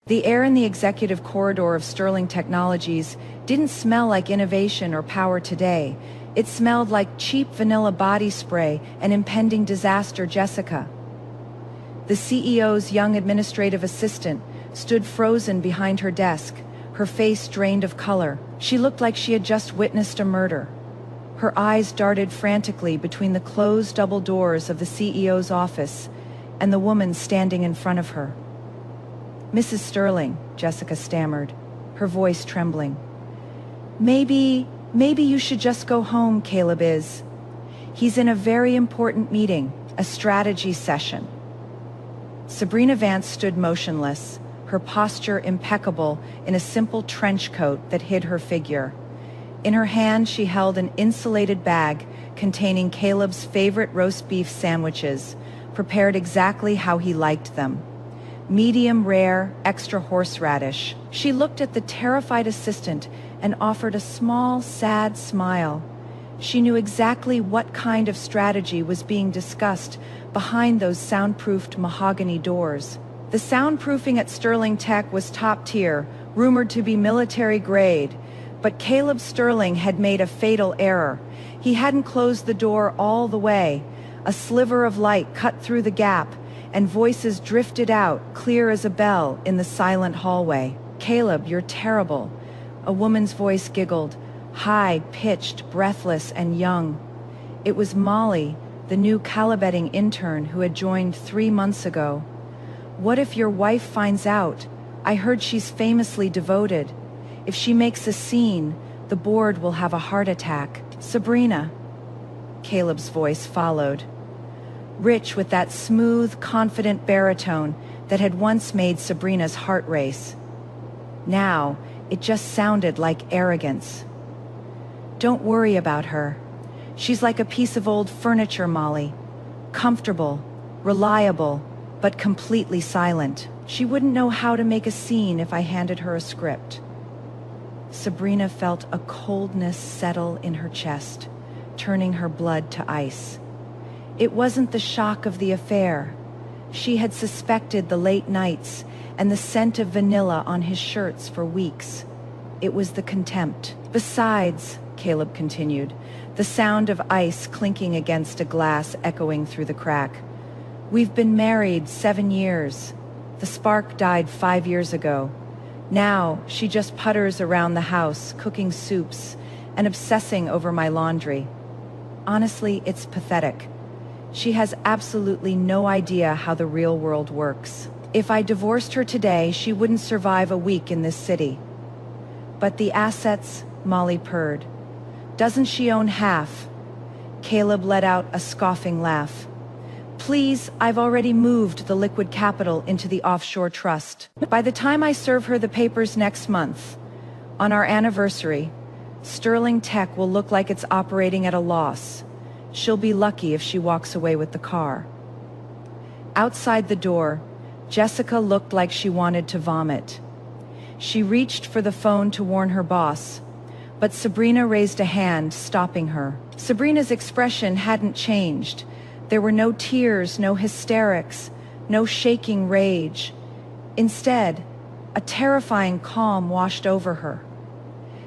The air in the executive corridor of Sterling Technologies didn't smell like innovation or power today. It smelled like cheap vanilla body spray and impending disaster. Jessica, the CEO's young administrative assistant, stood frozen behind her desk, her face drained of color. She looked like she had just witnessed a murder. Her eyes darted frantically between the closed double doors of the CEO's office and the woman standing in front of her. "Mrs. Sterling," Jessica stammered, her voice trembling. Maybe you should just go home, Caleb is. He's in a very important meeting, a strategy session." Sabrina Vance stood motionless, her posture impeccable in a simple trench coat that hid her figure. In her hand she held an insulated bag containing Caleb's favorite roast beef sandwiches, prepared exactly how he liked them. Medium rare, extra horseradish. She looked at the terrified assistant and offered a small, sad smile. She knew exactly what kind of strategy was being discussed behind those soundproofed mahogany doors. The soundproofing at Sterling Tech was top tier, rumored to be military grade, but Caleb Sterling had made a fatal error. He hadn't closed the door all the way. A sliver of light cut through the gap, and voices drifted out, clear as a bell, in the silent hallway. "Caleb, you're terrible." A woman's voice giggled, high-pitched, breathless, and young. It was Molly, the new calibetting intern who had joined 3 months ago. "What if your wife finds out? I heard she's famously devoted. If she makes a scene, the board will have a heart attack." "Sabrina," Caleb's voice followed, rich with that smooth, confident baritone that had once made Sabrina's heart race. Now, it just sounded like arrogance. "Don't worry about her. She's like a piece of old furniture, Molly. Comfortable, reliable, but completely silent. She wouldn't know how to make a scene if I handed her a script." Sabrina felt a coldness settle in her chest, turning her blood to ice. It wasn't the shock of the affair. She had suspected the late nights and the scent of vanilla on his shirts for weeks. It was the contempt. "Besides," Caleb continued, the sound of ice clinking against a glass echoing through the crack, "we've been married 7 years. The spark died 5 years ago. Now she just putters around the house, cooking soups and obsessing over my laundry. Honestly, it's pathetic. She has absolutely no idea how the real world works. If I divorced her today, she wouldn't survive a week in this city." "But the assets," Molly purred. "Doesn't she own half?" Caleb let out a scoffing laugh. "Please, I've already moved the liquid capital into the offshore trust. By the time I serve her the papers next month, on our anniversary, Sterling Tech will look like it's operating at a loss. She'll be lucky if she walks away with the car." Outside the door, Jessica looked like she wanted to vomit. She reached for the phone to warn her boss, but Sabrina raised a hand, stopping her. Sabrina's expression hadn't changed. There were no tears, no hysterics, no shaking rage. Instead, a terrifying calm washed over her.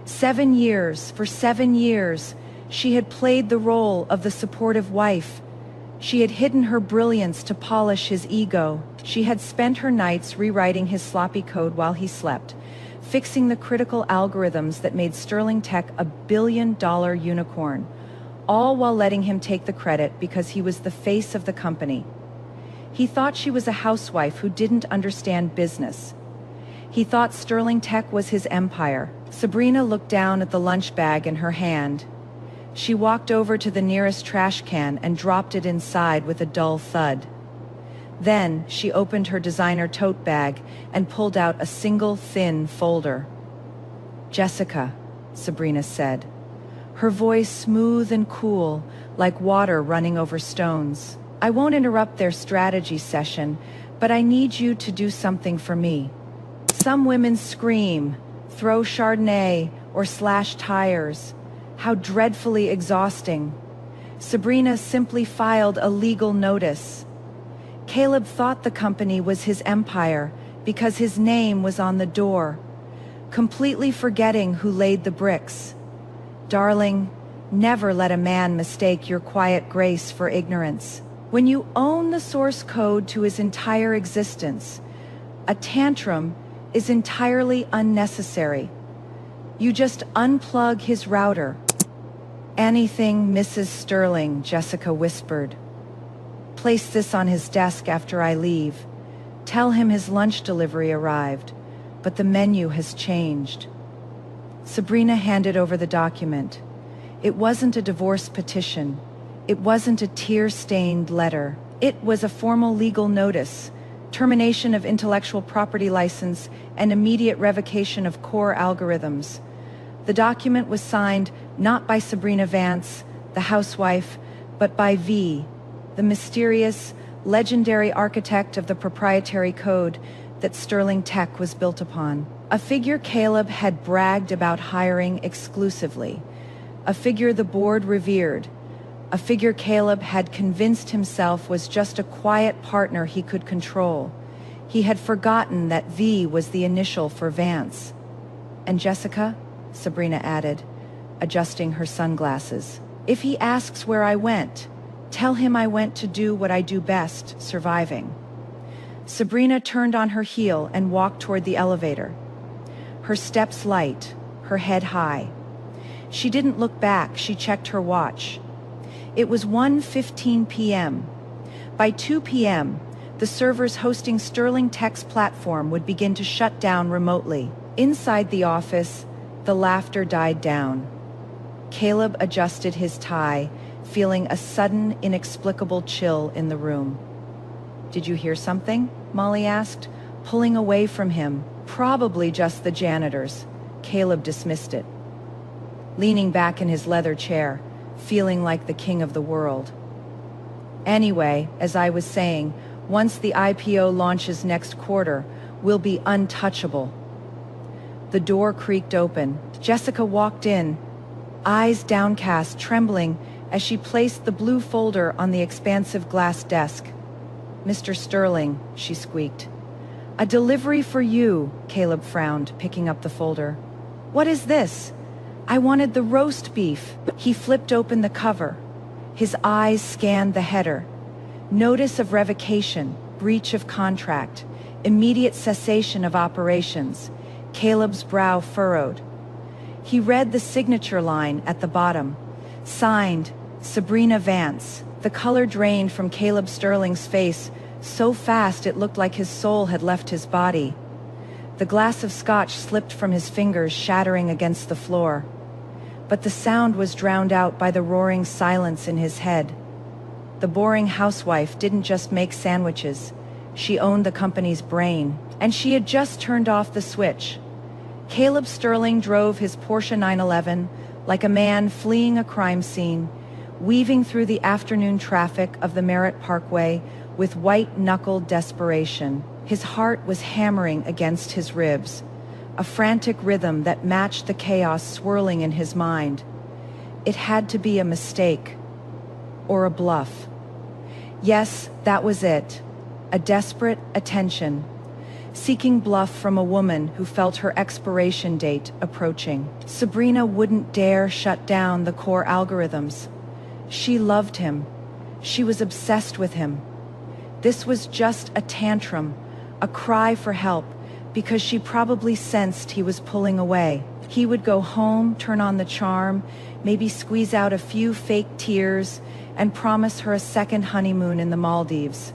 For 7 years, she had played the role of the supportive wife. She had hidden her brilliance to polish his ego. She had spent her nights rewriting his sloppy code while he slept, fixing the critical algorithms that made Sterling Tech a billion-dollar unicorn, all while letting him take the credit because he was the face of the company. He thought she was a housewife who didn't understand business. He thought Sterling Tech was his empire. Sabrina looked down at the lunch bag in her hand. She walked over to the nearest trash can and dropped it inside with a dull thud. Then she opened her designer tote bag and pulled out a single thin folder. "Jessica," Sabrina said, her voice smooth and cool, like water running over stones. "I won't interrupt their strategy session, but I need you to do something for me. Some women scream, throw Chardonnay, or slash tires. How dreadfully exhausting." Sabrina simply filed a legal notice. Caleb thought the company was his empire, because his name was on the door, completely forgetting who laid the bricks. Darling, never let a man mistake your quiet grace for ignorance. When you own the source code to his entire existence, a tantrum is entirely unnecessary. You just unplug his router. Anything, Mrs. Sterling, Jessica whispered. Place this on his desk after I leave. Tell him his lunch delivery arrived, but the menu has changed. Sabrina handed over the document. It wasn't a divorce petition. It wasn't a tear-stained letter. It was a formal legal notice, termination of intellectual property license, and immediate revocation of core algorithms. The document was signed not by Sabrina Vance, the housewife, but by V, the mysterious, legendary architect of the proprietary code that Sterling Tech was built upon. A figure Caleb had bragged about hiring exclusively. A figure the board revered. A figure Caleb had convinced himself was just a quiet partner he could control. He had forgotten that V was the initial for Vance. And Jessica? Sabrina added, adjusting her sunglasses. If he asks where I went, tell him I went to do what I do best, surviving. Sabrina turned on her heel and walked toward the elevator. Her steps light, her head high. She didn't look back, she checked her watch. It was 1:15 p.m. By 2 p.m., the servers hosting Sterling Tech's platform would begin to shut down remotely. Inside the office, the laughter died down. Caleb adjusted his tie, feeling a sudden, inexplicable chill in the room. Did you hear something? Molly asked, pulling away from him. Probably just the janitors. Caleb dismissed it. Leaning back in his leather chair, feeling like the king of the world. Anyway, as I was saying, once the IPO launches next quarter, we'll be untouchable. The door creaked open. Jessica walked in, eyes downcast, trembling, as she placed the blue folder on the expansive glass desk. Mr. Sterling, she squeaked. A delivery for you, Caleb frowned, picking up the folder. What is this? I wanted the roast beef. He flipped open the cover. His eyes scanned the header. Notice of revocation, breach of contract, immediate cessation of operations. Caleb's brow furrowed. He read the signature line at the bottom. Signed, Sabrina Vance. The color drained from Caleb Sterling's face so fast it looked like his soul had left his body. The glass of scotch slipped from his fingers, shattering against the floor. But the sound was drowned out by the roaring silence in his head. The boring housewife didn't just make sandwiches. She owned the company's brain, and she had just turned off the switch. Caleb Sterling drove his Porsche 911 like a man fleeing a crime scene, weaving through the afternoon traffic of the Merritt Parkway with white-knuckled desperation. His heart was hammering against his ribs, a frantic rhythm that matched the chaos swirling in his mind. It had to be a mistake, or a bluff. Yes, that was it, a desperate attention, seeking bluff from a woman who felt her expiration date approaching. Sabrina wouldn't dare shut down the core algorithms. She loved him. She was obsessed with him. This was just a tantrum, a cry for help, because she probably sensed he was pulling away. He would go home, turn on the charm, maybe squeeze out a few fake tears, and promise her a second honeymoon in the Maldives.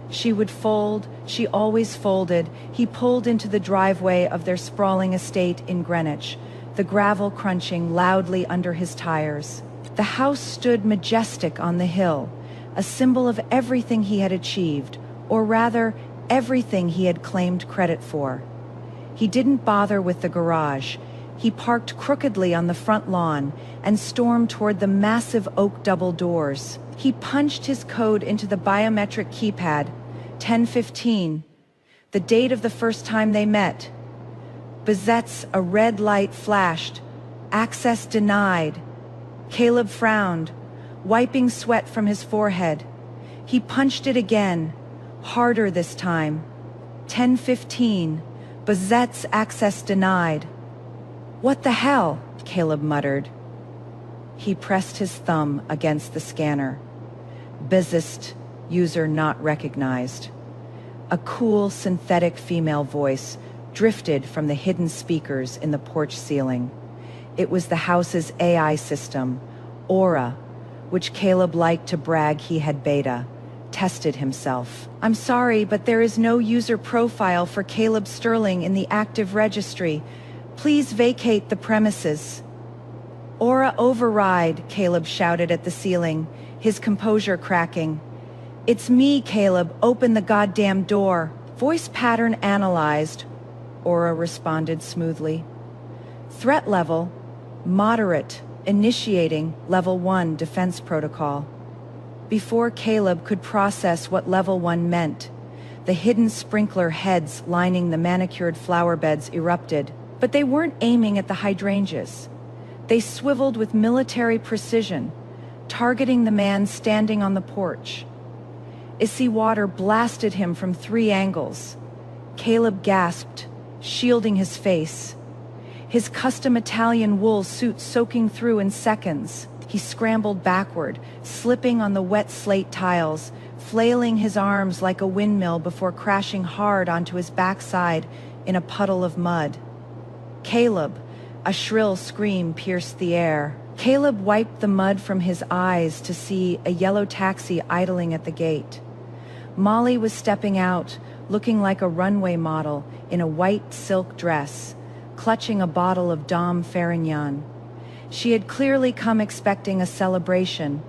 She would fold, she always folded. He pulled into the driveway of their sprawling estate in Greenwich, the gravel crunching loudly under his tires. The house stood majestic on the hill, a symbol of everything he had achieved, or rather, everything he had claimed credit for. He didn't bother with the garage. He parked crookedly on the front lawn and stormed toward the massive oak double doors. He punched his code into the biometric keypad. 10:15, the date of the first time they met. Bezetz, a red light flashed. Access denied. Caleb frowned, wiping sweat from his forehead. He punched it again, harder this time. 10:15. Bazette's access denied. What the hell? Caleb muttered. He pressed his thumb against the scanner. Buzzist, user not recognized. A cool, synthetic female voice drifted from the hidden speakers in the porch ceiling. It was the house's AI system, Aura, which Caleb liked to brag he had beta, tested himself. I'm sorry, but there is no user profile for Caleb Sterling in the active registry. Please vacate the premises. Aura override, Caleb shouted at the ceiling, his composure cracking. It's me, Caleb. Open the goddamn door. Voice pattern analyzed, Aura responded smoothly. Threat level, moderate, initiating level 1 defense protocol. Before Caleb could process what level 1 meant, the hidden sprinkler heads lining the manicured flower beds erupted. But they weren't aiming at the hydrangeas. They swiveled with military precision, targeting the man standing on the porch. Icy water blasted him from 3 angles. Caleb gasped, shielding his face. His custom Italian wool suit soaking through in seconds. He scrambled backward, slipping on the wet slate tiles, flailing his arms like a windmill before crashing hard onto his backside in a puddle of mud. Caleb, a shrill scream pierced the air. Caleb wiped the mud from his eyes to see a yellow taxi idling at the gate. Molly was stepping out, looking like a runway model in a white silk dress, clutching a bottle of Dom Perignon. She had clearly come expecting a celebration,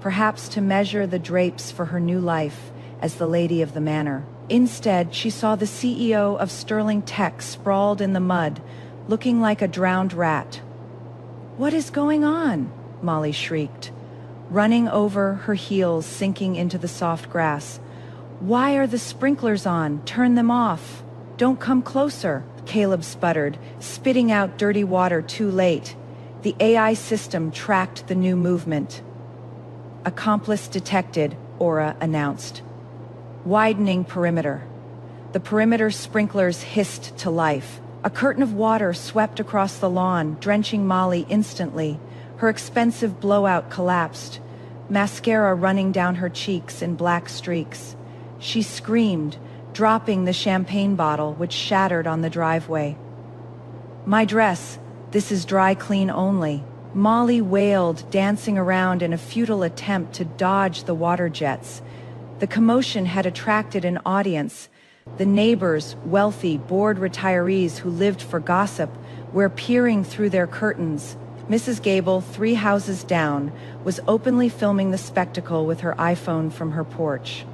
perhaps to measure the drapes for her new life as the lady of the manor. Instead, she saw the CEO of Sterling Tech sprawled in the mud, looking like a drowned rat. What is going on? Molly shrieked, running over, her heels sinking into the soft grass. Why are the sprinklers on? Turn them off. Don't come closer, Caleb sputtered, spitting out dirty water too late. The AI system tracked the new movement. Accomplice detected, Aura announced. Widening perimeter. The perimeter sprinklers hissed to life. A curtain of water swept across the lawn, drenching Molly instantly. Her expensive blowout collapsed, mascara running down her cheeks in black streaks. She screamed, dropping the champagne bottle, which shattered on the driveway. My dress, this is dry clean only. Molly wailed, dancing around in a futile attempt to dodge the water jets. The commotion had attracted an audience. The neighbors, wealthy, bored retirees who lived for gossip, were peering through their curtains. Mrs. Gable, 3 houses down, was openly filming the spectacle with her iPhone from her porch.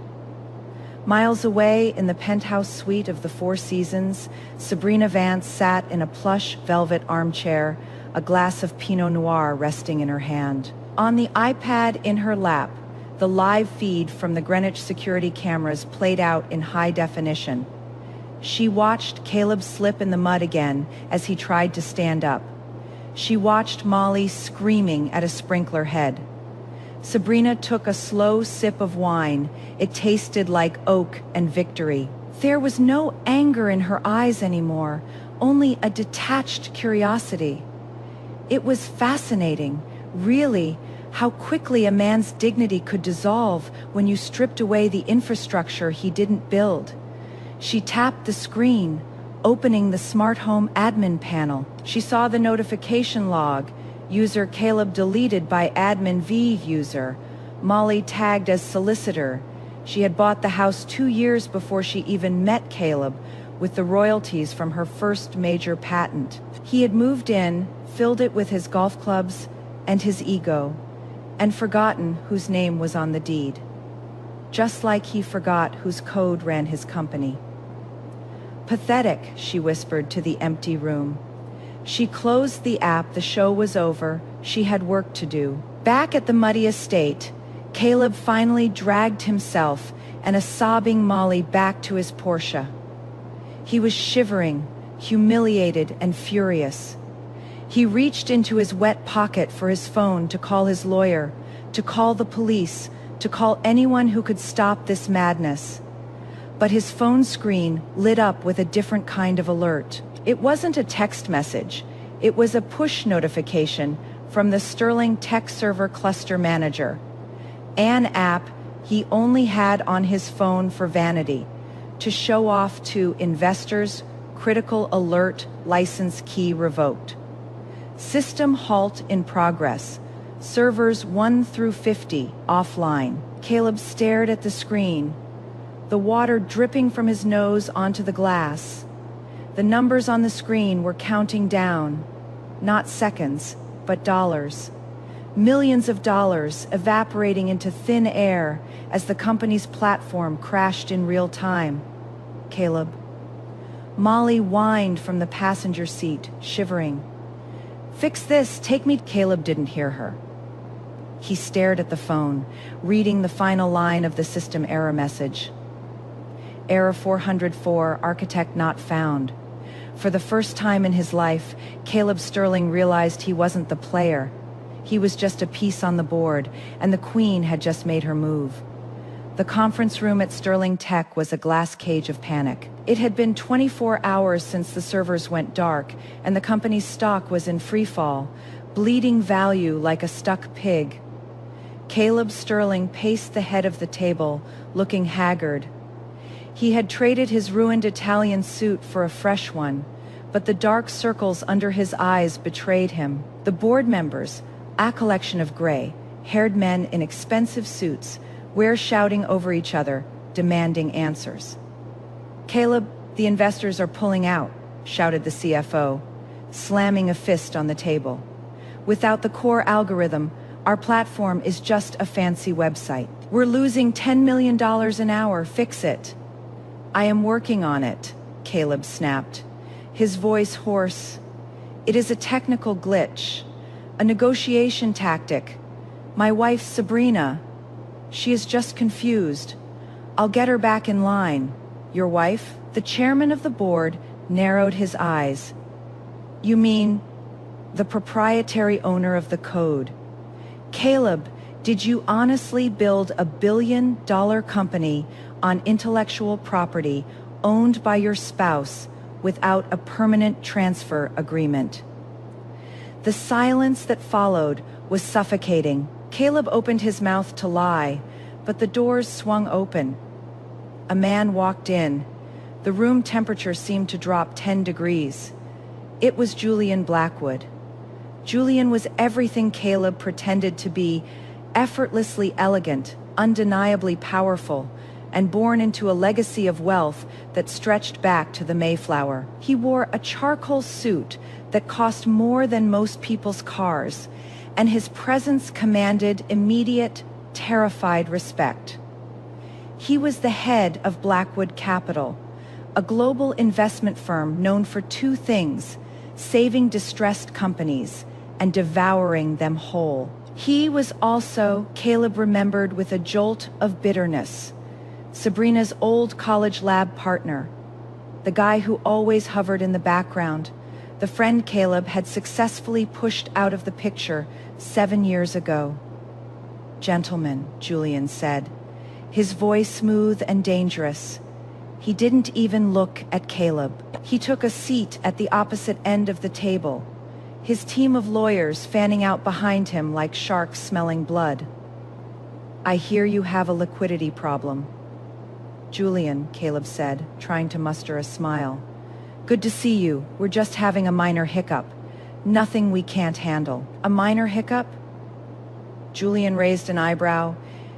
Miles away, in the penthouse suite of the Four Seasons, Sabrina Vance sat in a plush velvet armchair, a glass of Pinot Noir resting in her hand. On the iPad in her lap, the live feed from the Greenwich security cameras played out in high definition. She watched Caleb slip in the mud again as he tried to stand up. She watched Molly screaming at a sprinkler head. Sabrina took a slow sip of wine. It tasted like oak and victory. There was no anger in her eyes anymore, only a detached curiosity. It was fascinating, really, how quickly a man's dignity could dissolve when you stripped away the infrastructure he didn't build. She tapped the screen, opening the smart home admin panel. She saw the notification log. User Caleb deleted by admin V user. Molly tagged as solicitor. She had bought the house 2 years before she even met Caleb, with the royalties from her first major patent. He had moved in, filled it with his golf clubs and his ego, and forgotten whose name was on the deed. Just like he forgot whose code ran his company. Pathetic, she whispered to the empty room. She closed the app. The show was over. She had work to do. Back at the muddy estate, Caleb finally dragged himself and a sobbing Molly back to his Porsche. He was shivering, humiliated and furious. He reached into his wet pocket for his phone to call his lawyer, to call the police, to call anyone who could stop this madness. but his phone screen lit up with a different kind of alert. It wasn't a text message. It was a push notification from the Sterling Tech Server Cluster Manager, an app he only had on his phone for vanity, to show off to investors. Critical alert, license key revoked. System halt in progress. Servers 1 through 50 offline. Caleb stared at the screen, the water dripping from his nose onto the glass. The numbers on the screen were counting down, not seconds, but dollars. Millions of dollars evaporating into thin air as the company's platform crashed in real time. Caleb. Molly whined from the passenger seat, shivering. "Fix this, take me." Caleb didn't hear her. He stared at the phone, reading the final line of the system error message. Error 404, architect not found. For the first time in his life, Caleb Sterling realized he wasn't the player. He was just a piece on the board, and the Queen had just made her move. The conference room at Sterling Tech was a glass cage of panic. It had been 24 hours since the servers went dark, and the company's stock was in free fall, bleeding value like a stuck pig. Caleb Sterling paced the head of the table, looking haggard. He had traded his ruined Italian suit for a fresh one, but the dark circles under his eyes betrayed him. The board members, a collection of gray-haired men in expensive suits, were shouting over each other, demanding answers. "Caleb, the investors are pulling out," shouted the CFO, slamming a fist on the table. "Without the core algorithm, our platform is just a fancy website. We're losing $10 million an hour, fix it." "I am working on it," Caleb snapped, his voice hoarse. "It is a technical glitch, a negotiation tactic. My wife, Sabrina, she is just confused. I'll get her back in line." "Your wife?" The chairman of the board narrowed his eyes. "You mean the proprietary owner of the code?" "Caleb, did you honestly build a billion-dollar company on intellectual property owned by your spouse without a permanent transfer agreement?" The silence that followed was suffocating. Caleb opened his mouth to lie, but the doors swung open. A man walked in. The room temperature seemed to drop 10 degrees. It was Julian Blackwood. Julian was everything Caleb pretended to be: effortlessly elegant, undeniably powerful, and born into a legacy of wealth that stretched back to the Mayflower. He wore a charcoal suit that cost more than most people's cars, and his presence commanded immediate, terrified respect. He was the head of Blackwood Capital, a global investment firm known for two things: saving distressed companies and devouring them whole. He was also, Caleb remembered with a jolt of bitterness, Sabrina's old college lab partner, the guy who always hovered in the background, the friend Caleb had successfully pushed out of the picture 7 years ago. "Gentlemen," Julian said, his voice smooth and dangerous. He didn't even look at Caleb. He took a seat at the opposite end of the table, his team of lawyers fanning out behind him like sharks smelling blood. "I hear you have a liquidity problem." "Julian," Caleb said, trying to muster a smile. "Good to see you. We're just having a minor hiccup. Nothing we can't handle." "A minor hiccup?" Julian raised an eyebrow.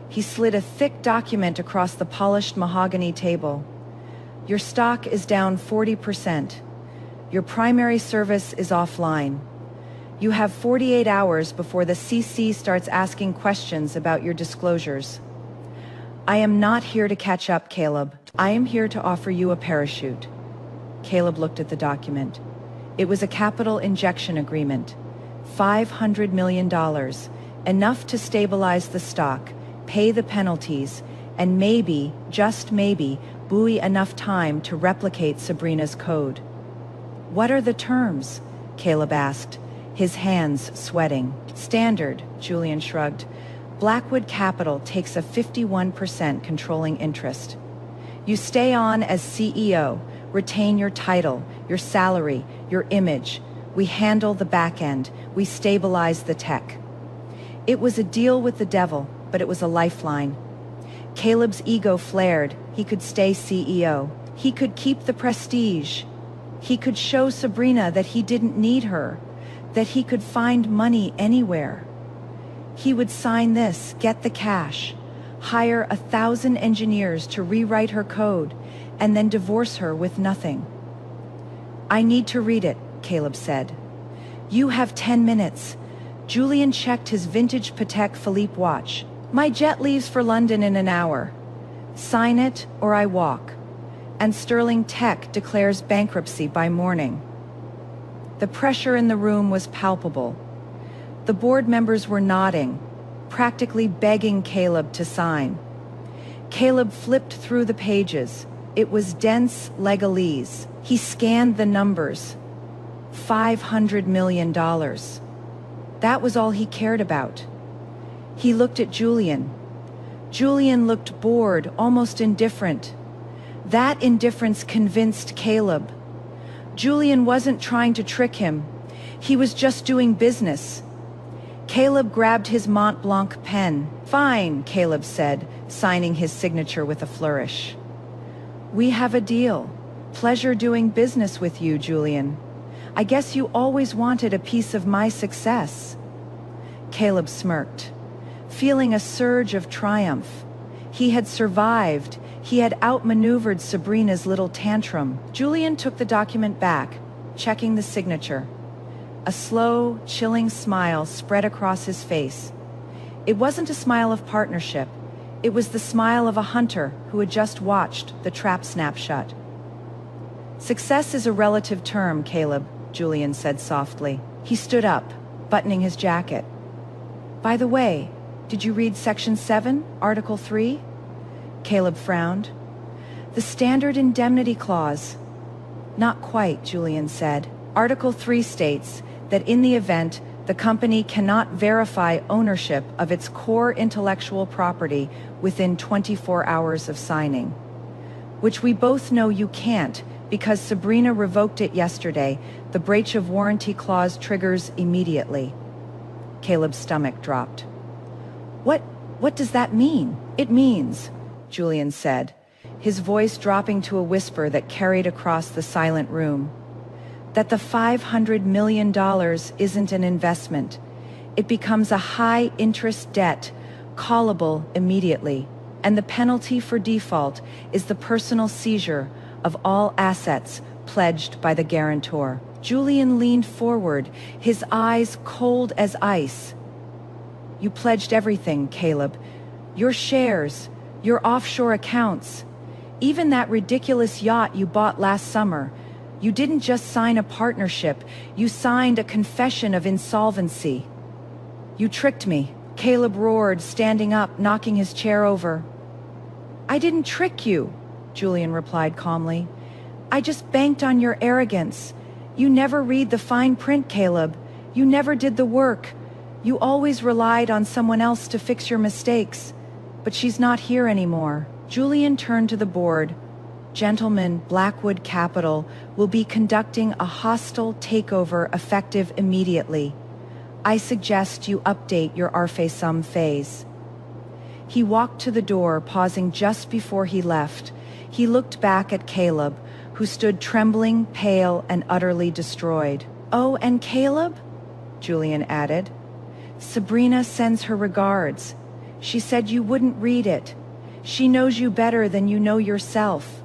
He slid a thick document across the polished mahogany table. "Your stock is down 40%. Your primary service is offline. You have 48 hours before the CC starts asking questions about your disclosures." "I am not here to catch up, Caleb. I am here to offer you a parachute." Caleb looked at the document. It was a capital injection agreement. $500 million, enough to stabilize the stock, pay the penalties, and maybe, just maybe, buy enough time to replicate Sabrina's code. "What are the terms?" Caleb asked, his hands sweating. "Standard," Julian shrugged. "Blackwood Capital takes a 51% controlling interest. You stay on as CEO, retain your title, your salary, your image. We handle the back end. We stabilize the tech. It was a deal with the devil, but it was a lifeline. Caleb's ego flared. He could stay CEO. He could keep the prestige. He could show Sabrina that he didn't need her, that he could find money anywhere. He would sign this, get the cash, hire 1,000 engineers to rewrite her code, and then divorce her with nothing. I need to read it, Caleb said. You have 10 minutes. Julian checked his vintage Patek Philippe watch. My jet leaves for London in an hour. Sign it or I walk. And Sterling Tech declares bankruptcy by morning. The pressure in the room was palpable. The board members were nodding, practically begging Caleb to sign. Caleb flipped through the pages. It was dense legalese. He scanned the numbers. $500 million. That was all he cared about. He looked at Julian. Julian looked bored, almost indifferent. That indifference convinced Caleb. Julian wasn't trying to trick him. He was just doing business. Caleb grabbed his Mont Blanc pen. Fine, Caleb said, signing his signature with a flourish. We have a deal. Pleasure doing business with you, Julian. I guess you always wanted a piece of my success. Caleb smirked, feeling a surge of triumph. He had survived. He had outmaneuvered Sabrina's little tantrum. Julian took the document back, checking the signature. A slow, chilling smile spread across his face. It wasn't a smile of partnership. It was the smile of a hunter who had just watched the trap snap shut. Success is a relative term, Caleb, Julian said softly. He stood up, buttoning his jacket. By the way, did you read Section 7, Article 3? Caleb frowned. The standard indemnity clause. Not quite, Julian said. Article 3 states that in the event the company cannot verify ownership of its core intellectual property within 24 hours of signing. Which we both know you can't, because Sabrina revoked it yesterday. The breach of warranty clause triggers immediately. Caleb's stomach dropped. What does that mean? It means, Julian said, his voice dropping to a whisper that carried across the silent room, that the $500 million isn't an investment. It becomes a high-interest debt, callable immediately, and the penalty for default is the personal seizure of all assets pledged by the guarantor. Julian leaned forward, his eyes cold as ice. You pledged everything, Caleb. Your shares, your offshore accounts, even that ridiculous yacht you bought last summer. You didn't just sign a partnership, you signed a confession of insolvency. You tricked me, Caleb roared, standing up, knocking his chair over. I didn't trick you, Julian replied calmly. I just banked on your arrogance. You never read the fine print, Caleb. You never did the work. You always relied on someone else to fix your mistakes. But she's not here anymore. Julian turned to the board. Gentlemen, Blackwood Capital will be conducting a hostile takeover effective immediately. I suggest you update your Arfe Sum phase. He walked to the door, pausing just before he left. He looked back at Caleb, who stood trembling, pale, and utterly destroyed. Oh, and Caleb? Julian added. Sabrina sends her regards. She said you wouldn't read it. She knows you better than you know yourself.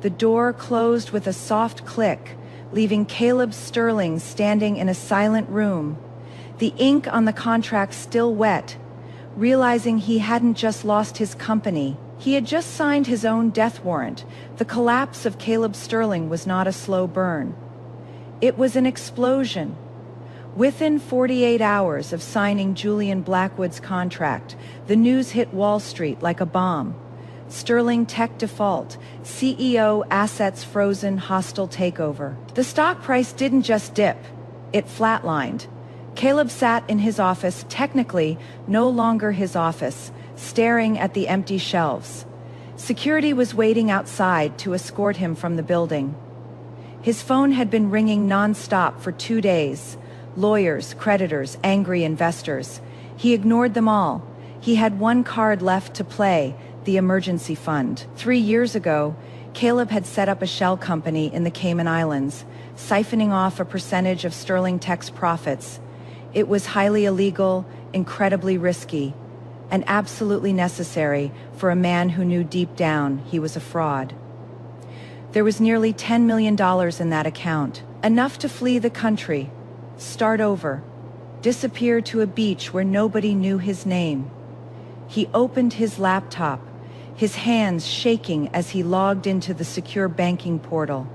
The door closed with a soft click, leaving Caleb Sterling standing in a silent room, the ink on the contract still wet. Realizing he hadn't just lost his company, he had just signed his own death warrant. The collapse of Caleb Sterling was not a slow burn. It was an explosion. Within 48 hours of signing Julian Blackwood's contract, the news hit Wall Street like a bomb. Sterling Tech default, CEO assets frozen, hostile takeover. The stock price didn't just dip, it flatlined. Caleb sat in his office, technically no longer his office, staring at the empty shelves. Security was waiting outside to escort him from the building. His phone had been ringing non-stop for 2 days. Lawyers, creditors, angry investors. He ignored them all. He had one card left to play, the emergency fund. 3 years ago, Caleb had set up a shell company in the Cayman Islands, siphoning off a percentage of Sterling Tech's profits. It was highly illegal, incredibly risky, and absolutely necessary for a man who knew deep down he was a fraud. There was nearly $10 million in that account, enough to flee the country, start over, disappear to a beach where nobody knew his name. He opened his laptop, his hands shaking as he logged into the secure banking portal.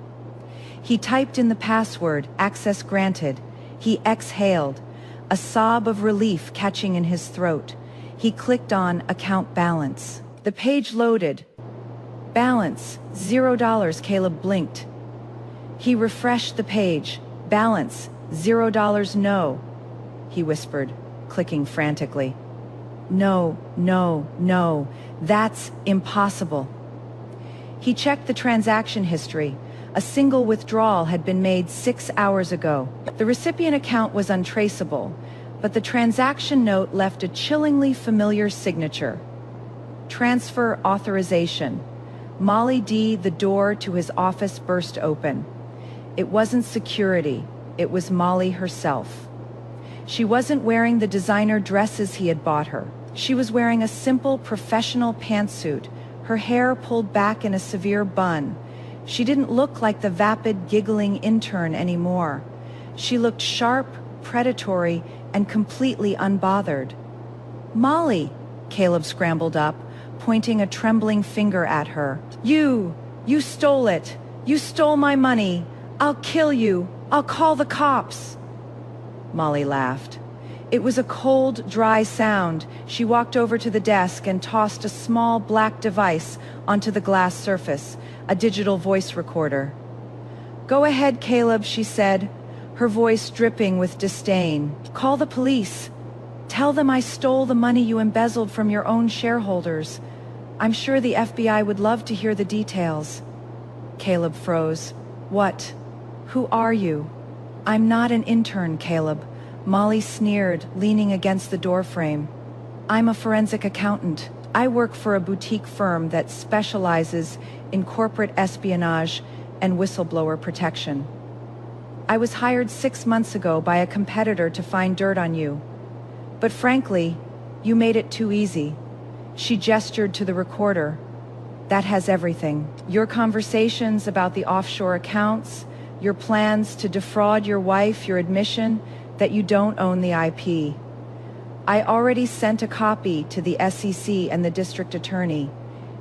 He typed in the password, access granted. He exhaled, a sob of relief catching in his throat. He clicked on account balance. The page loaded. Balance, $0, Caleb blinked. He refreshed the page. Balance, $0, no, he whispered, clicking frantically. No, no, no, that's impossible. He checked the transaction history. A single withdrawal had been made 6 hours ago. The recipient account was untraceable, but the transaction note left a chillingly familiar signature. Transfer authorization. Molly D. The door to his office burst open. It wasn't security, it was Molly herself. She wasn't wearing the designer dresses he had bought her. She was wearing a simple professional pantsuit, her hair pulled back in a severe bun. She didn't look like the vapid, giggling intern anymore. She looked sharp, predatory, and completely unbothered. Molly, Caleb scrambled up, pointing a trembling finger at her. You stole it. You stole my money. I'll kill you. I'll call the cops. Molly laughed. It was a cold, dry sound. She walked over to the desk and tossed a small black device onto the glass surface, a digital voice recorder. Go ahead, Caleb, she said, her voice dripping with disdain. Call the police. Tell them I stole the money you embezzled from your own shareholders. I'm sure the FBI would love to hear the details. Caleb froze. What? Who are you? I'm not an intern, Caleb. Molly sneered, leaning against the doorframe. I'm a forensic accountant. I work for a boutique firm that specializes in corporate espionage and whistleblower protection. I was hired 6 months ago by a competitor to find dirt on you. But frankly, you made it too easy. She gestured to the recorder. That has everything. Your conversations about the offshore accounts, your plans to defraud your wife, your admission that you don't own the IP. I already sent a copy to the SEC and the district attorney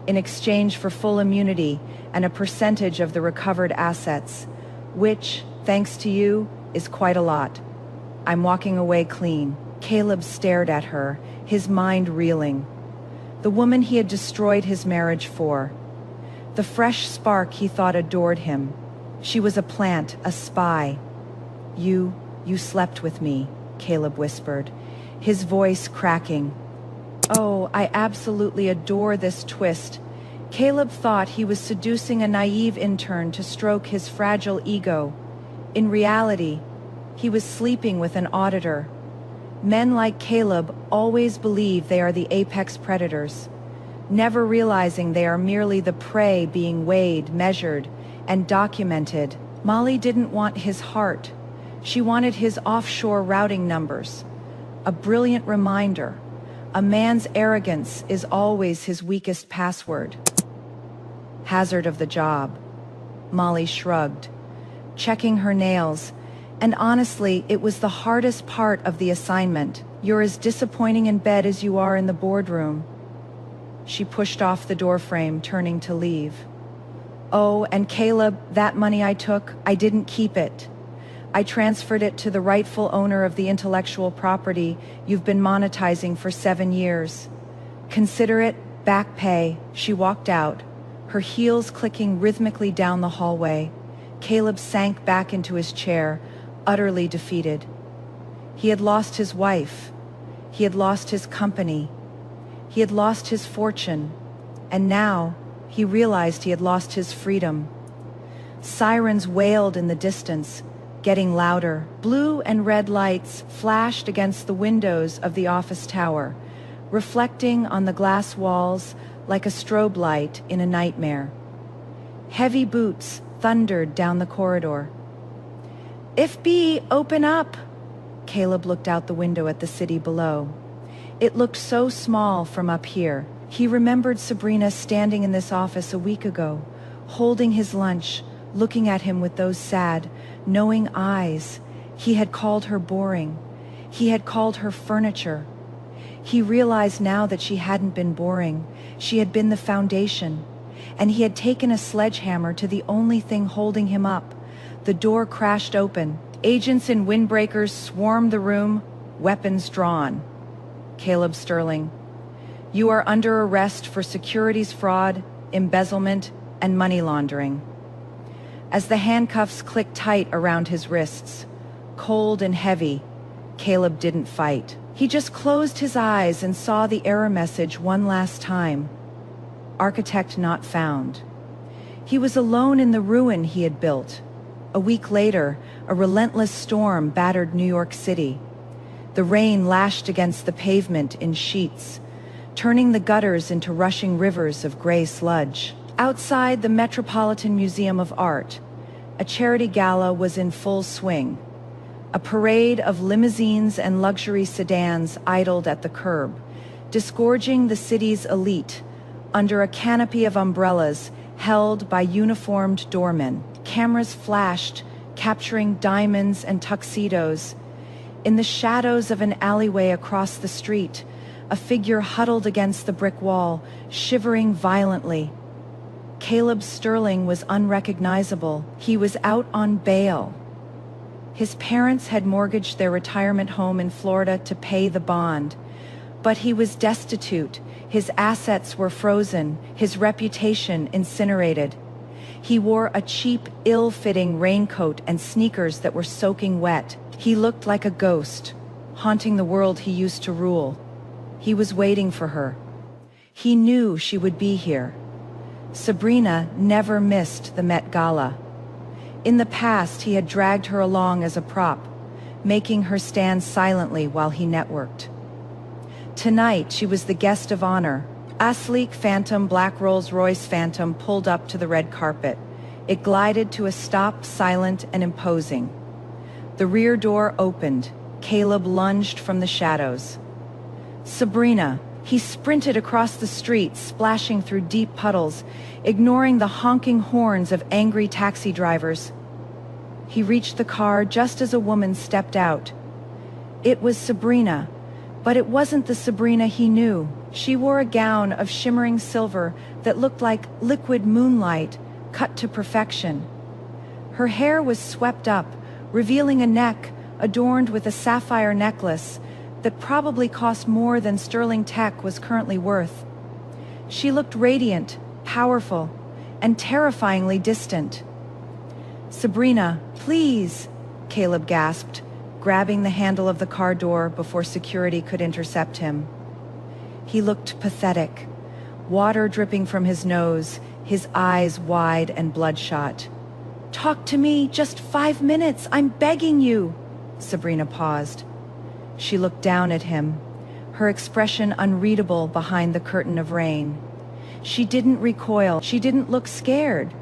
in exchange for full immunity and a percentage of the recovered assets, which, thanks to you, is quite a lot. I'm walking away clean. Caleb stared at her, his mind reeling. The woman he had destroyed his marriage for. The fresh spark he thought adored him. She was a plant, a spy. You slept with me, Caleb whispered, his voice cracking. Oh, I absolutely adore this twist. Caleb thought he was seducing a naive intern to stroke his fragile ego. In reality, he was sleeping with an auditor. Men like Caleb always believe they are the apex predators, never realizing they are merely the prey being weighed, measured, and documented. Molly didn't want his heart. She wanted his offshore routing numbers. A brilliant reminder. A man's arrogance is always his weakest password. Hazard of the job. Molly shrugged, checking her nails. And honestly, it was the hardest part of the assignment. You're as disappointing in bed as you are in the boardroom. She pushed off the doorframe, turning to leave. Oh, and Caleb, that money I took, I didn't keep it. I transferred it to the rightful owner of the intellectual property you've been monetizing for 7 years. Consider it back pay. She walked out, her heels clicking rhythmically down the hallway. Caleb sank back into his chair, utterly defeated. He had lost his wife. He had lost his company. He had lost his fortune. And now, he realized he had lost his freedom. Sirens wailed in the distance, getting louder. Blue and red lights flashed against the windows of the office tower, reflecting on the glass walls like a strobe light in a nightmare. Heavy boots thundered down the corridor. "FBI, open up!" Caleb looked out the window at the city below. It looked so small from up here. He remembered Sabrina standing in this office a week ago, holding his lunch, looking at him with those sad, knowing eyes. He had called her boring. He had called her furniture. He realized now that she hadn't been boring. She had been the foundation. And he had taken a sledgehammer to the only thing holding him up. The door crashed open. Agents in windbreakers swarmed the room, weapons drawn. "Caleb Sterling, you are under arrest for securities fraud, embezzlement, and money laundering." As the handcuffs clicked tight around his wrists, cold and heavy, Caleb didn't fight. He just closed his eyes and saw the error message one last time. Architect not found. He was alone in the ruin he had built. A week later, a relentless storm battered New York City. The rain lashed against the pavement in sheets, turning the gutters into rushing rivers of gray sludge. Outside the Metropolitan Museum of Art, a charity gala was in full swing. A parade of limousines and luxury sedans idled at the curb, disgorging the city's elite under a canopy of umbrellas held by uniformed doormen. Cameras flashed, capturing diamonds and tuxedos. In the shadows of an alleyway across the street, a figure huddled against the brick wall, shivering violently. Caleb Sterling was unrecognizable. He was out on bail. His parents had mortgaged their retirement home in Florida to pay the bond, but he was destitute. His assets were frozen, his reputation incinerated. He wore a cheap, ill-fitting raincoat and sneakers that were soaking wet. He looked like a ghost, haunting the world he used to rule. He was waiting for her. He knew she would be here. Sabrina never missed the Met Gala. In the past, he had dragged her along as a prop, making her stand silently while he networked. Tonight, she was the guest of honor. A sleek phantom black Rolls-Royce Phantom pulled up to the red carpet. It glided to a stop, silent and imposing. The rear door opened. Caleb lunged from the shadows. "Sabrina!" He sprinted across the street, splashing through deep puddles, ignoring the honking horns of angry taxi drivers. He reached the car just as a woman stepped out. It was Sabrina, but it wasn't the Sabrina he knew. She wore a gown of shimmering silver that looked like liquid moonlight, cut to perfection. Her hair was swept up, revealing a neck adorned with a sapphire necklace that probably cost more than Sterling Tech was currently worth. She looked radiant, powerful, and terrifyingly distant. "Sabrina, please," Caleb gasped, grabbing the handle of the car door before security could intercept him. He looked pathetic, water dripping from his nose, his eyes wide and bloodshot. "Talk to me, just 5 minutes, I'm begging you." Sabrina paused. She looked down at him, her expression unreadable behind the curtain of rain. She didn't recoil, she didn't look scared.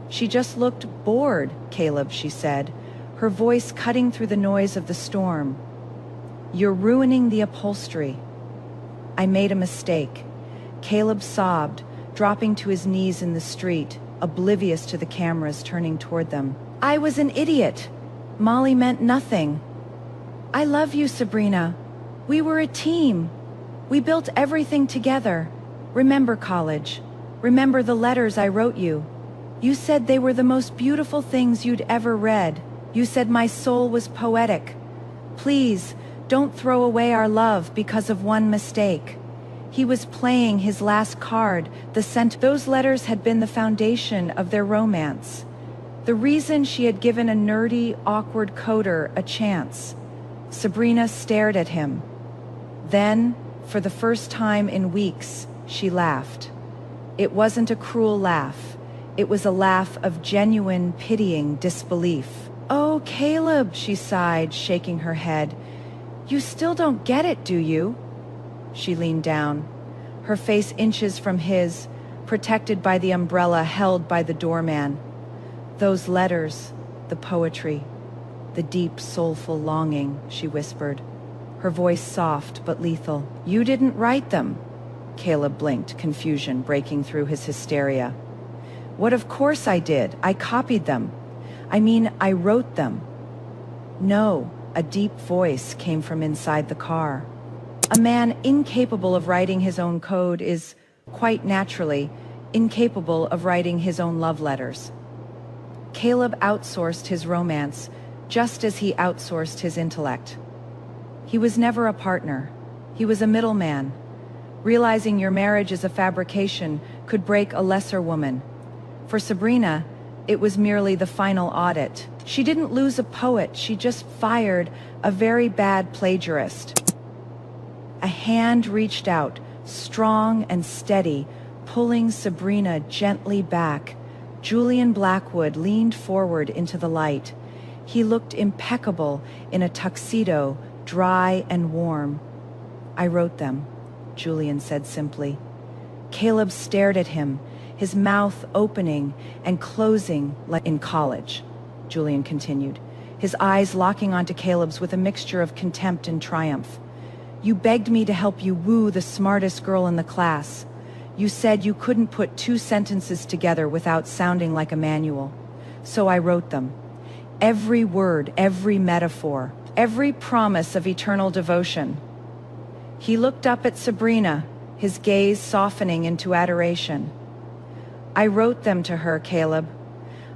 She just looked bored, "Caleb," she said, her voice cutting through the noise of the storm. "You're ruining the upholstery." "I made a mistake." Caleb sobbed, dropping to his knees in the street, oblivious to the cameras turning toward them. "I was an idiot. Molly meant nothing. I love you, Sabrina. We were a team. We built everything together. Remember college. Remember the letters I wrote you. You said they were the most beautiful things you'd ever read. You said my soul was poetic. Please, don't throw away our love because of one mistake." He was playing his last card, Those letters had been the foundation of their romance. The reason she had given a nerdy, awkward coder a chance. Sabrina stared at him. Then, for the first time in weeks, she laughed. It wasn't a cruel laugh. It was a laugh of genuine, pitying disbelief. "Oh, Caleb," she sighed, shaking her head. "You still don't get it, do you?" She leaned down, her face inches from his, protected by the umbrella held by the doorman. "Those letters, the poetry, the deep, soulful longing," she whispered, her voice soft but lethal. "You didn't write them." Caleb blinked, confusion breaking through his hysteria. "What, of course I did. I copied them. I mean, I wrote them." "No," a deep voice came from inside the car. "A man incapable of writing his own code is, quite naturally, incapable of writing his own love letters." Caleb outsourced his romance, just as he outsourced his intellect. He was never a partner. He was a middleman. Realizing your marriage is a fabrication could break a lesser woman. For Sabrina, it was merely the final audit. She didn't lose a poet, she just fired a very bad plagiarist. A hand reached out, strong and steady, pulling Sabrina gently back. Julian Blackwood leaned forward into the light. He looked impeccable in a tuxedo, dry and warm. "I wrote them," Julian said simply. Caleb stared at him, his mouth opening and closing like in college, Julian continued, his eyes locking onto Caleb's with a mixture of contempt and triumph. "You begged me to help you woo the smartest girl in the class. You said you couldn't put two sentences together without sounding like a manual. So I wrote them. Every word, every metaphor, every promise of eternal devotion." He looked up at Sabrina, his gaze softening into adoration. "I wrote them to her, Caleb.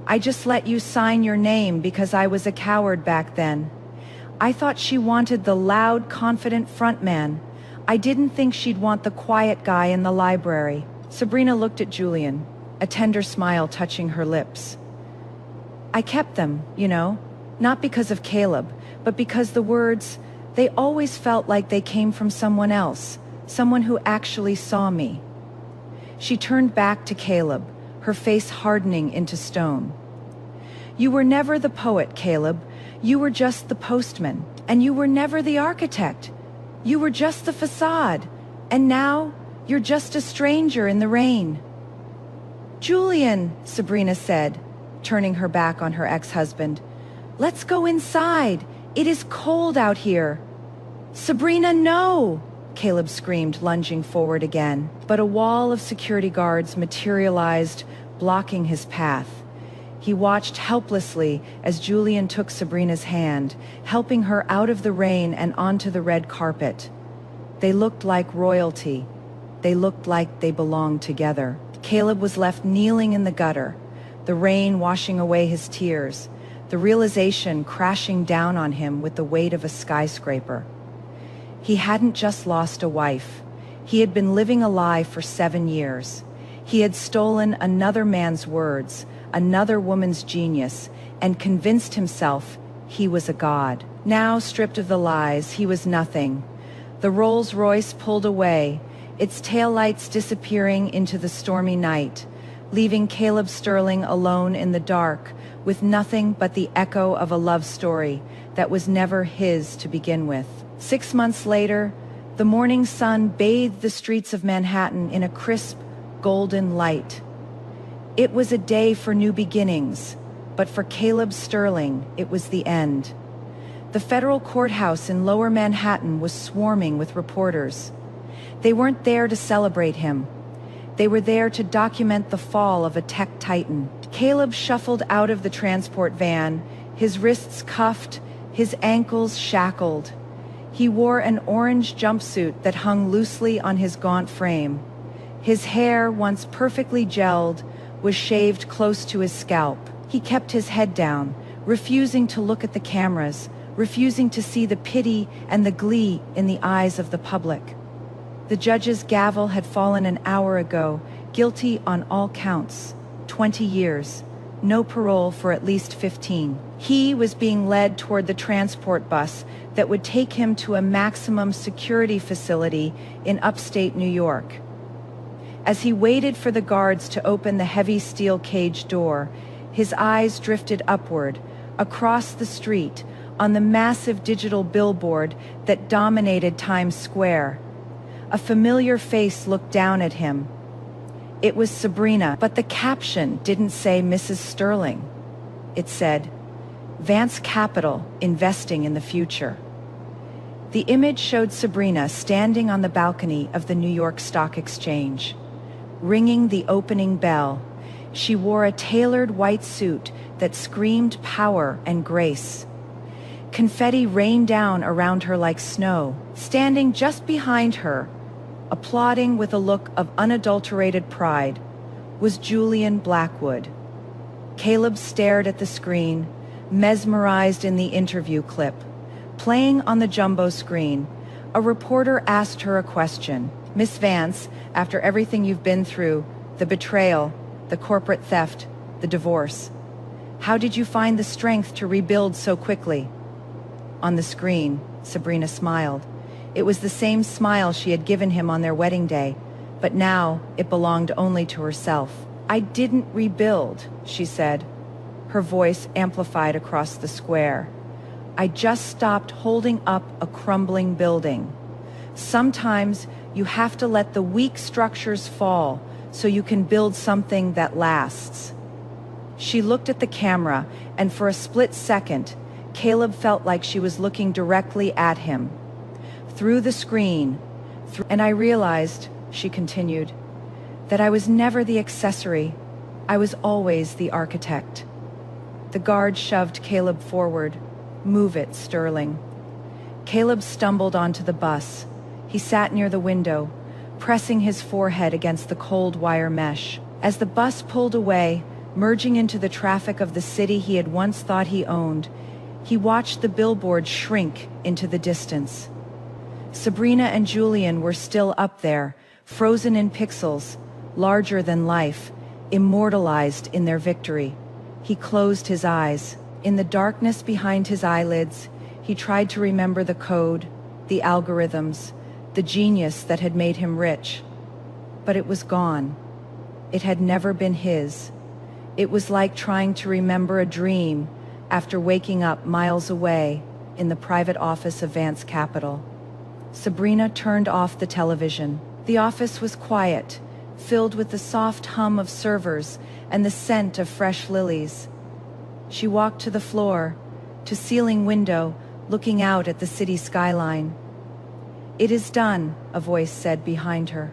I just let you sign your name because I was a coward back then. I thought she wanted the loud, confident frontman. I didn't think she'd want the quiet guy in the library." Sabrina looked at Julian, a tender smile touching her lips. "I kept them, you know, not because of Caleb, but because the words, they always felt like they came from someone else, someone who actually saw me." She turned back to Caleb, her face hardening into stone. "You were never the poet, Caleb. You were just the postman. And you were never the architect. You were just the facade. And now, you're just a stranger in the rain." "Julian," Sabrina said, turning her back on her ex-husband, "let's go inside. It is cold out here." "Sabrina, no!" Caleb screamed, lunging forward again. But a wall of security guards materialized, blocking his path. He watched helplessly as Julian took Sabrina's hand, helping her out of the rain and onto the red carpet. They looked like royalty. They looked like they belonged together. Caleb was left kneeling in the gutter, the rain washing away his tears, the realization crashing down on him with the weight of a skyscraper. He hadn't just lost a wife. He had been living a lie for 7 years. He had stolen another man's words, another woman's genius, and convinced himself he was a god. Now, stripped of the lies, he was nothing. The Rolls-Royce pulled away, its taillights disappearing into the stormy night, leaving Caleb Sterling alone in the dark, with nothing but the echo of a love story that was never his to begin with. 6 months later, the morning sun bathed the streets of Manhattan in a crisp, golden light. It was a day for new beginnings, but for Caleb Sterling, it was the end. The federal courthouse in Lower Manhattan was swarming with reporters. They weren't there to celebrate him. They were there to document the fall of a tech titan. Caleb shuffled out of the transport van, his wrists cuffed, his ankles shackled. He wore an orange jumpsuit that hung loosely on his gaunt frame. His hair, once perfectly gelled, was shaved close to his scalp. He kept his head down, refusing to look at the cameras, refusing to see the pity and the glee in the eyes of the public. The judge's gavel had fallen an hour ago, guilty on all counts. 20 years. No parole for at least 15. He was being led toward the transport bus that would take him to a maximum security facility in upstate New York. As he waited for the guards to open the heavy steel cage door, his eyes drifted upward, across the street, on the massive digital billboard that dominated Times Square. A familiar face looked down at him. It was Sabrina, but the caption didn't say Mrs. Sterling. It said, "Vance Capital, investing in the future." The image showed Sabrina standing on the balcony of the New York Stock Exchange, ringing the opening bell. She wore a tailored white suit that screamed power and grace. Confetti rained down around her like snow. Standing just behind her, applauding with a look of unadulterated pride, was Julian Blackwood. Caleb stared at the screen, mesmerized in the interview clip. Playing on the jumbo screen, a reporter asked her a question. "Miss Vance, after everything you've been through, the betrayal, the corporate theft, the divorce, how did you find the strength to rebuild so quickly?" On the screen, Sabrina smiled. It was the same smile she had given him on their wedding day, but now it belonged only to herself. "I didn't rebuild," she said, her voice amplified across the square. "I just stopped holding up a crumbling building. Sometimes you have to let the weak structures fall so you can build something that lasts." She looked at the camera, and for a split second, Caleb felt like she was looking directly at him. Through the screen, and I realized, she continued, that I was never the accessory. I was always the architect. The guard shoved Caleb forward. "Move it, Sterling." Caleb stumbled onto the bus. He sat near the window, pressing his forehead against the cold wire mesh. As the bus pulled away, merging into the traffic of the city he had once thought he owned, he watched the billboard shrink into the distance. Sabrina and Julian were still up there, frozen in pixels, larger than life, immortalized in their victory. He closed his eyes. In the darkness behind his eyelids, he tried to remember the code, the algorithms, the genius that had made him rich. But it was gone. It had never been his. It was like trying to remember a dream after waking up miles away in the private office of Vance Capital. Sabrina turned off the television. The office was quiet, filled with the soft hum of servers and the scent of fresh lilies. She walked to the floor, to ceiling window, looking out at the city skyline. "It is done," a voice said behind her.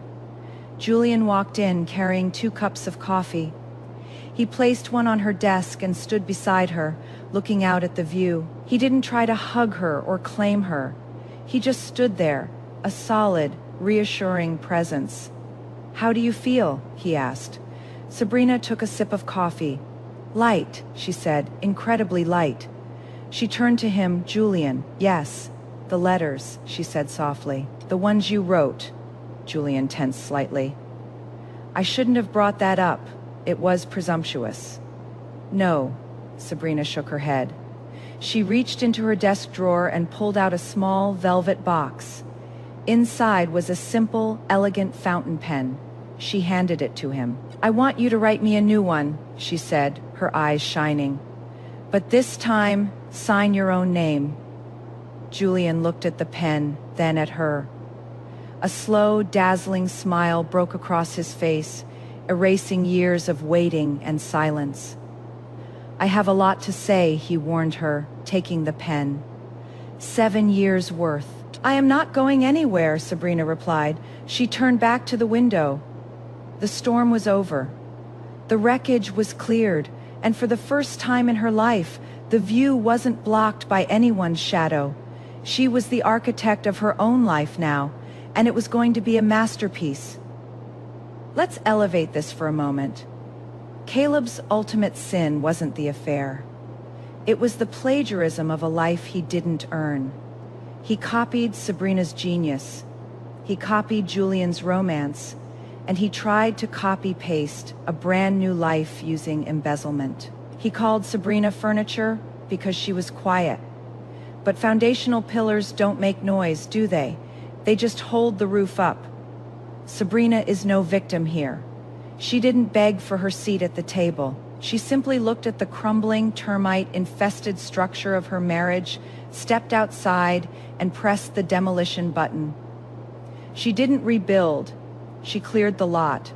Julian walked in carrying 2 cups of coffee. He placed one on her desk and stood beside her, looking out at the view. He didn't try to hug her or claim her. He just stood there, a solid, reassuring presence. "How do you feel?" he asked. Sabrina took a sip of coffee. "Light," she said, "incredibly light." She turned to him. "Julian." "Yes, the letters," she said softly. "The ones you wrote." Julian tensed slightly. "I shouldn't have brought that up. It was presumptuous." "No," Sabrina shook her head. She reached into her desk drawer and pulled out a small velvet box. Inside was a simple, elegant fountain pen. She handed it to him. "I want you to write me a new one," she said, her eyes shining. "But this time, sign your own name." Julian looked at the pen, then at her. A slow, dazzling smile broke across his face, erasing years of waiting and silence. "I have a lot to say," he warned her, taking the pen. 7 years' worth. "I am not going anywhere," Sabrina replied. She turned back to the window. The storm was over. The wreckage was cleared, and for the first time in her life, the view wasn't blocked by anyone's shadow. She was the architect of her own life now, and it was going to be a masterpiece. Let's elevate this for a moment. Caleb's ultimate sin wasn't the affair. It was the plagiarism of a life he didn't earn. He copied Sabrina's genius. He copied Julian's romance. And he tried to copy-paste a brand new life using embezzlement. He called Sabrina furniture because she was quiet. But foundational pillars don't make noise, do they? They just hold the roof up. Sabrina is no victim here. She didn't beg for her seat at the table. She simply looked at the crumbling, termite-infested structure of her marriage, stepped outside, and pressed the demolition button. She didn't rebuild. She cleared the lot.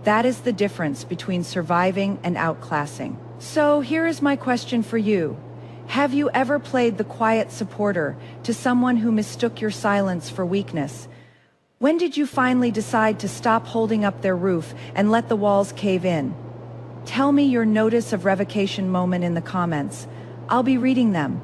That is the difference between surviving and outclassing. So here is my question for you. Have you ever played the quiet supporter to someone who mistook your silence for weakness? When did you finally decide to stop holding up their roof and let the walls cave in? Tell me your notice of revocation moment in the comments. I'll be reading them.